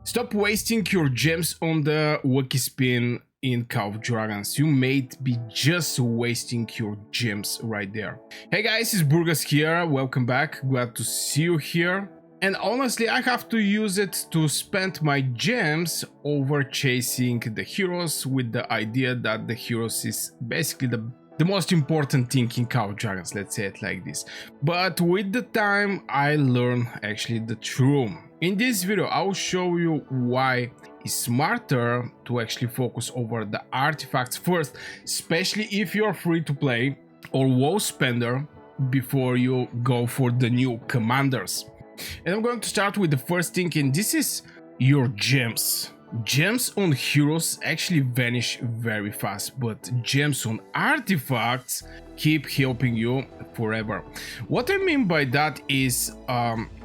Stop wasting your gems on the Wacky Spin in Call of Dragons. You may be just wasting your gems right there. Hey guys, it's Burgas here. Welcome back. Glad to see you here. And honestly, I have to use it to spend my gems over chasing the heroes, with the idea that the heroes is basically the most important thing in Call of Dragons, let's say it like this. But with the time, I learned actually the truth. In this video, I will show you why it's smarter to actually focus over the artifacts first, especially if you're free to play or WoW spender, before you go for the new commanders. And I'm going to start with the first thing, and this is your gems. Gems on heroes actually vanish very fast, but gems on artifacts keep helping you forever. What I mean by that is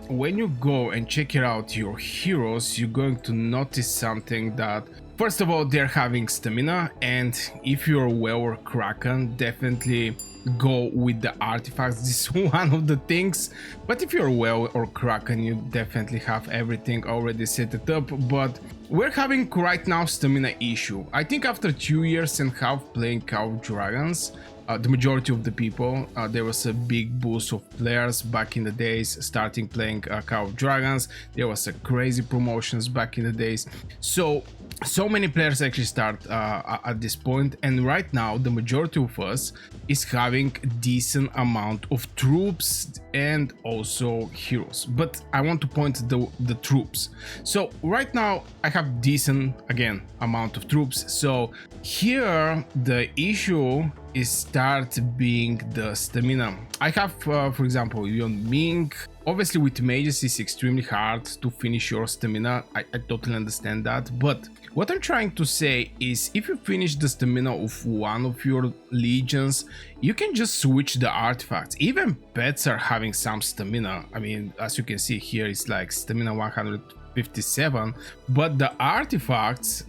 when you go and check out your heroes, you're going to notice something that, first of all, they're having stamina, and if you're well or Kraken, definitely go with the artifacts. This is one of the things. But if you're well or Kraken, you definitely have everything already set it up. But we're having right now stamina issue. I think after 2 years and a half playing Call of Dragons, the majority of the people, there was a big boost of players back in the days starting playing Call of Dragons. There was a crazy promotions back in the days, so many players actually start at this point, and right now the majority of us is having decent amount of troops and also heroes. But I want to point the troops. So right now I have decent, again, amount of troops. So here the issue is start being the stamina. I have for example, on Ming, obviously with mages it's extremely hard to finish your stamina. I totally understand that, but what I'm trying to say is, if you finish the stamina of one of your legions, you can just switch the artifacts. Even pets are having some stamina. I mean, as you can see here, it's like stamina 157, but the artifacts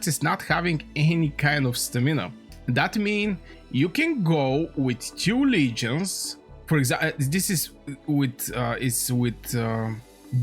is not having any kind of stamina. That means you can go with 2 legions. For example, this is with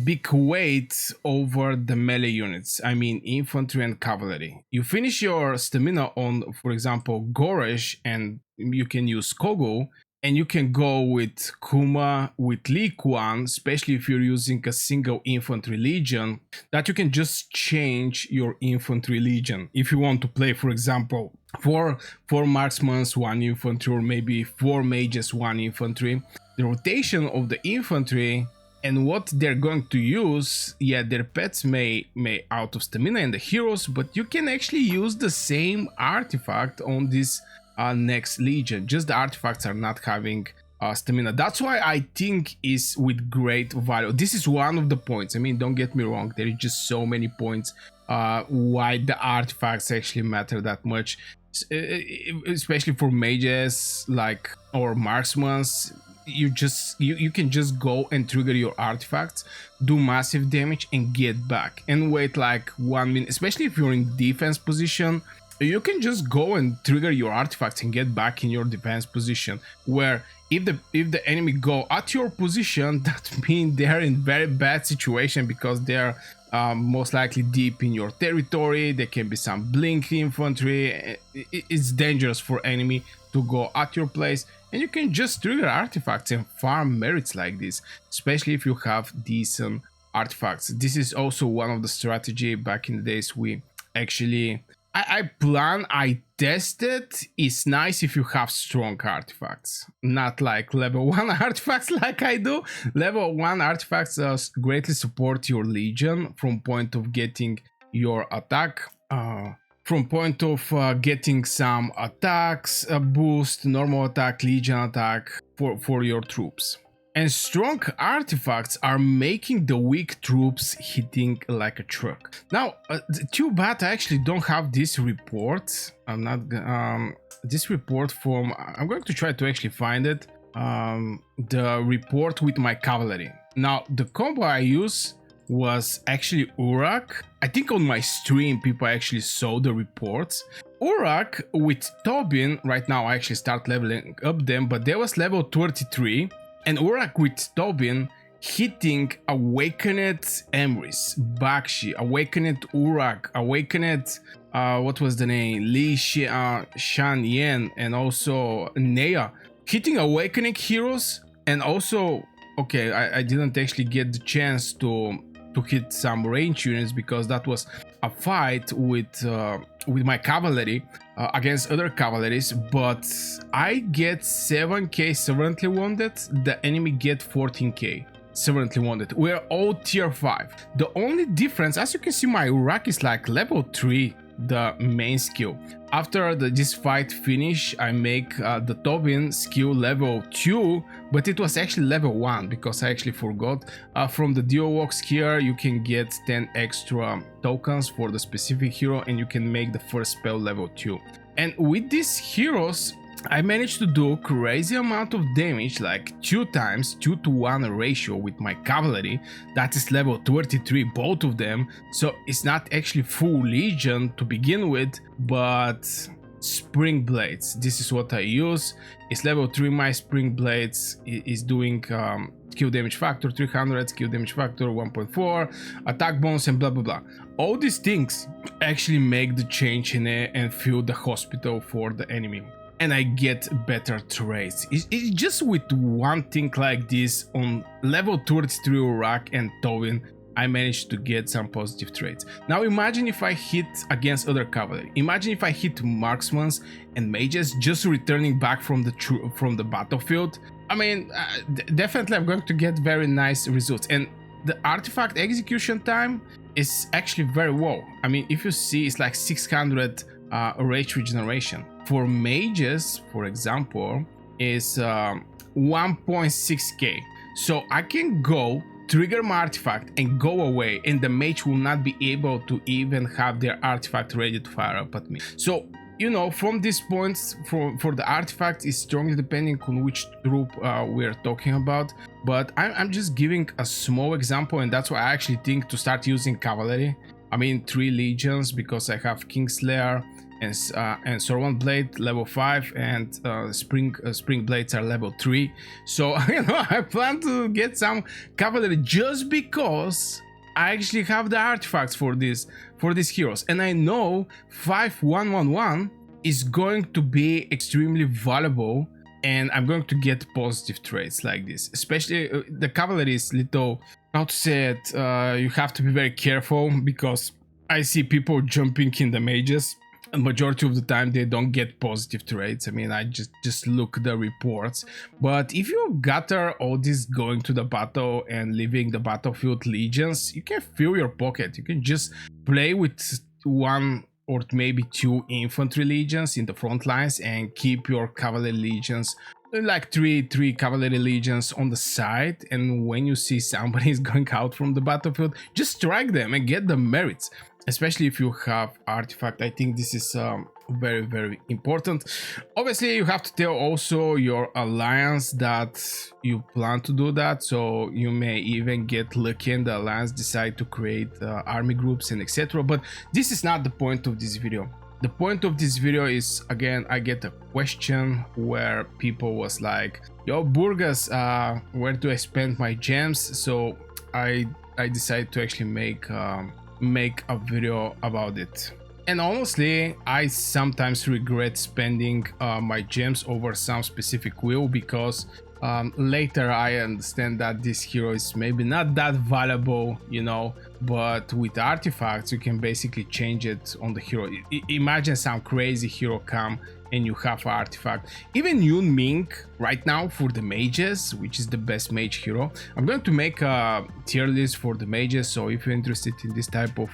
big weight over the melee units. I mean infantry and cavalry. You finish your stamina on, for example, Goresh, and you can use Kogo, and you can go with Kuma, with Li Kuan, especially if you're using a single infantry legion, that you can just change your infantry legion. If you want to play, for example, 4 marksmen, 1 infantry, or maybe 4 mages, 1 infantry, the rotation of the infantry and what they're going to use, yeah, their pets may out of stamina and the heroes, but you can actually use the same artifact on this next legion. Just the artifacts are not having stamina. That's why I think is with great value. This is one of the points. I mean, don't get me wrong, there is just so many points why the artifacts actually matter that much, especially for mages, like, or marksmen. You can just go and trigger your artifacts, do massive damage and get back, and wait like 1 minute. Especially if you're in defense position, you can just go and trigger your artifacts and get back in your defense position, where if the enemy go at your position, that means they're in very bad situation, because they're most likely deep in your territory. There can be some blink infantry. It's dangerous for enemy to go at your place, and you can just trigger artifacts and farm merits like this, especially if you have decent artifacts. This is also one of the strategy back in the days we actually I tested. It's nice if you have strong artifacts, not like level 1 artifacts like I do. Level 1 artifacts greatly support your legion from point of getting your attack, from point of getting some attacks, a boost, normal attack, legion attack for your troops. And strong artifacts are making the weak troops hitting like a truck. Now, too bad I actually don't have this report. I'm not this report from. I'm going to try to actually find it. The report with my cavalry. Now, the combo I use was actually Urak. I think on my stream people actually saw the reports. Urak with Tobin. Right now I actually start leveling up them, but there was level 33. And Urak with Tobin hitting awakened Emrys, Bakshi, awakened Urak, awakened what was the name, Shan Yen, and also Nea, hitting awakening heroes. And also, okay, I didn't actually get the chance to hit some range units because that was a fight with my cavalry against other cavalries, but I get 7k severely wounded, the enemy get 14k severely wounded. We're all tier 5. The only difference, as you can see, my Urak is like level 3, the main skill. After this fight finish, I make the Tobin skill level 2, but it was actually level 1 because I actually forgot. From the Duovox here, you can get 10 extra tokens for the specific hero, and you can make the first spell level 2. And with these heroes, I managed to do crazy amount of damage, like 2 times 2-to-1 ratio with my cavalry. That is level 33, both of them. So it's not actually full legion to begin with, but spring blades. This is what I use. It's level 3. My spring blades is doing skill damage factor 300, skill damage factor 1.4, attack bonus, and blah blah blah. All these things actually make the change in it and fill the hospital for the enemy. And I get better traits. It's just with one thing like this on level 33 Urak and Tobin, I managed to get some positive traits. Now imagine if I hit against other cavalry. Imagine if I hit marksmans and mages just returning back from the battlefield. I mean, definitely I'm going to get very nice results. And the artifact execution time is actually very low. I mean, if you see, it's like 600 rage regeneration. For mages, for example, is 1.6k. So I can go trigger my artifact and go away, and the mage will not be able to even have their artifact ready to fire up at me. So, you know, from these points, for the artifact is strongly depending on which troop we're talking about. But I'm just giving a small example, and that's why I actually think to start using cavalry. I mean 3 legions because I have Kingslayer and Servant Blade level 5, and Spring Blades are level 3. So you know, I plan to get some cavalry just because I actually have the artifacts for these heroes, and I know 5111 is going to be extremely valuable, and I'm going to get positive traits like this. Especially the cavalry is little, how to say it, you have to be very careful because I see people jumping in the mages. A majority of the time they don't get positive traits. I mean, I just look the reports. But if you gather all this going to the battle and leaving the battlefield legions, you can fill your pocket. You can just play with 1 or maybe 2 infantry legions in the front lines and keep your cavalry legions, like three cavalry legions on the side. And when you see somebody is going out from the battlefield, just strike them and get the merits. Especially if you have artifact. I think this is very, very important. Obviously, you have to tell also your alliance that you plan to do that, so you may even get lucky and the alliance decide to create army groups and etc. But this is not the point of this video. The point of this video is, again, I get a question where people was like, yo Burgas, where do I spend my gems? So I decided to actually make a video about it. And honestly, I sometimes regret spending my gems over some specific wheel because later I understand that this hero is maybe not that valuable, you know, but with artifacts you can basically change it on the hero. Imagine some crazy hero come and you have an artifact. Even Yun Ming right now for the mages, which is the best mage hero. I'm going to make a tier list for the mages, so if you're interested in this type of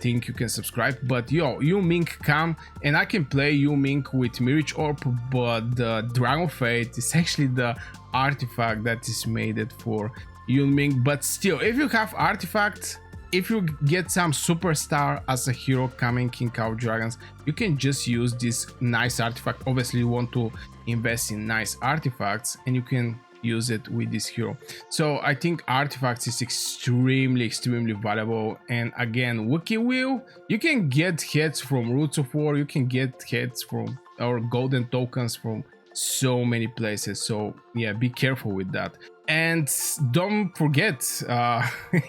thing, you can subscribe. But yo, Yun Ming come and I can play Yun Ming with Mirage Orb, but the Dragon Fate is actually the artifact that is made it for Yun Ming. But still, if you have artifacts, if you get some superstar as a hero coming in Call of Dragons, you can just use this nice artifact. Obviously you want to invest in nice artifacts and you can use it with this hero. So I think artifacts is extremely valuable. And again, Wookiee Wheel, you can get heads from Roots of War, you can get heads from or golden tokens from so many places. So yeah, be careful with that. And don't forget,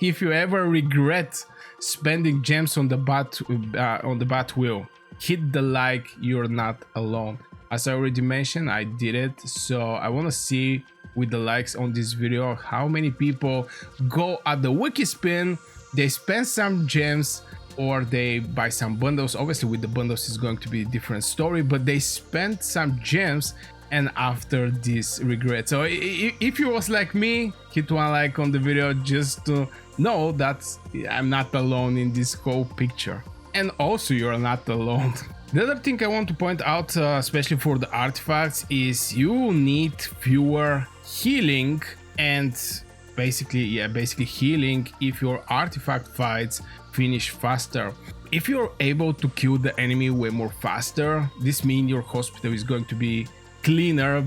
if you ever regret spending gems on the bat wheel, hit the like, you're not alone. As I already mentioned, I did it, so I want to see with the likes on this video how many people go at the wiki spin, they spend some gems, or they buy some bundles. Obviously with the bundles is going to be a different story, but they spent some gems and after this regret. So if you was like me, hit one like on the video just to know that I'm not alone in this whole picture. And also you're not alone. The other thing I want to point out, especially for the artifacts, is you need fewer healing and basically healing if your artifact fights finish faster. If you're able to kill the enemy way more faster, this means your hospital is going to be cleaner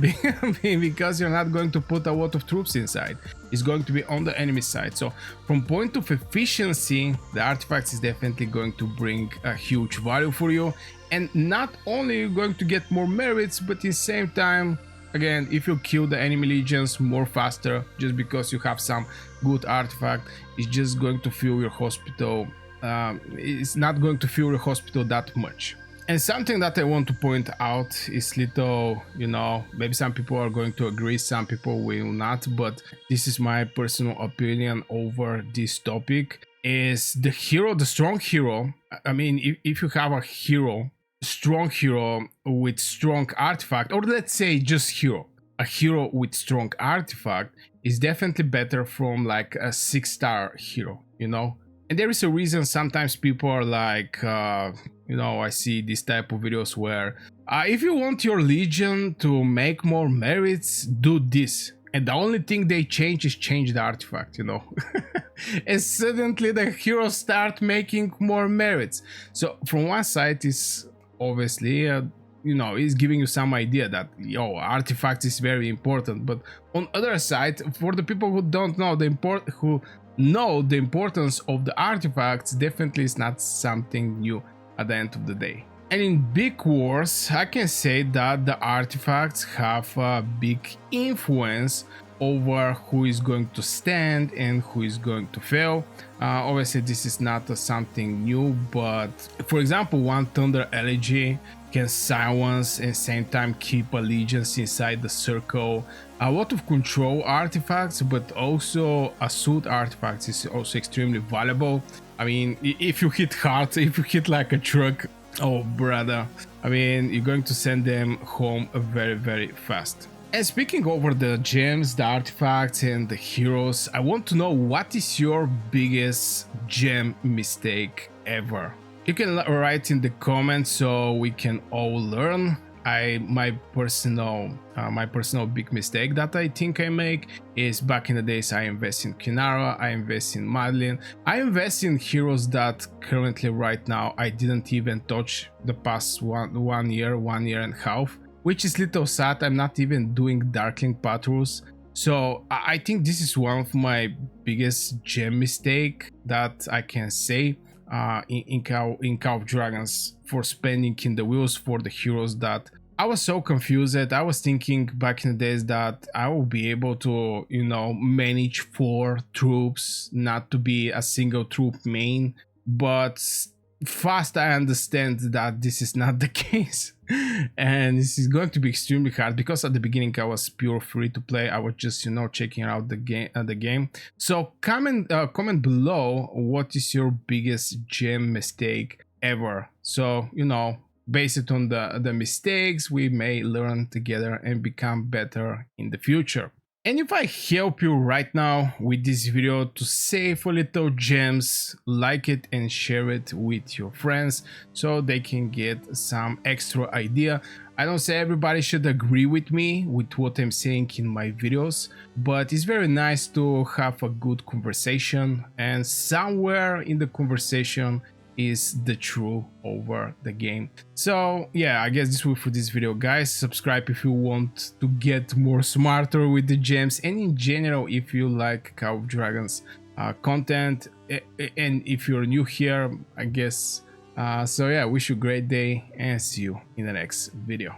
because you're not going to put a lot of troops inside. It's going to be on the enemy side. So from point of efficiency, the artifacts is definitely going to bring a huge value for you, and not only you're going to get more merits, but at the same time, again, if you kill the enemy legions more faster just because you have some good artifact, it's just going to fill your hospital. It's not going to fill your hospital that much. And something that I want to point out is little, maybe some people are going to agree, some people will not, but this is my personal opinion over this topic, is the hero, the strong hero. I mean, if you have a hero, strong hero with strong artifact, or let's say just a hero with strong artifact is definitely better from like a 6-star hero, And there is a reason sometimes people are like, I see this type of videos where if you want your legion to make more merits, do this. And the only thing they change is change the artifact, And suddenly the heroes start making more merits. So from one side is obviously, is giving you some idea that, artifact is very important. But on other side, for the people who don't know the importance of the artifacts, definitely is not something new at the end of the day. And in big wars, I can say that the artifacts have a big influence over who is going to stand and who is going to fail. Obviously this is not something new, but for example, one Thunder Elegy can silence and same time keep allegiance inside the circle. A lot of control artifacts, but also assault artifacts is also extremely valuable. I mean, if you hit hard, if you hit like a truck, oh brother, I mean, you're going to send them home very, very fast. And speaking over the gems, the artifacts and the heroes, I want to know what is your biggest gem mistake ever? You can write in the comments so we can all learn. My personal big mistake that I think I make is back in the days I invest in Kinara, I invest in Madeline, I invest in heroes that currently right now I didn't even touch the past one year and a half, which is little sad. I'm not even doing Darkling Patrols. So I think this is one of my biggest gem mistake that I can say in Call of Dragons, for spending in the wheels for the heroes that I was so confused. I was thinking back in the days that I will be able to, manage 4 troops, not to be a single troop main, but fast I understand that this is not the case. And this is going to be extremely hard because at the beginning I was pure free to play. I was just checking out the game. So comment below what is your biggest gem mistake ever. So based it on the mistakes, we may learn together and become better in the future. And if I help you right now with this video to save a little gems, like it and share it with your friends so they can get some extra idea. I don't say everybody should agree with me with what I'm saying in my videos, but it's very nice to have a good conversation, and somewhere in the conversation is the truth over the game. So yeah, I guess this will for this video, guys. Subscribe if you want to get more smarter with the gems, and in general if you like Call of Dragons content, and if you're new here, I guess. So yeah, wish you a great day and see you in the next video.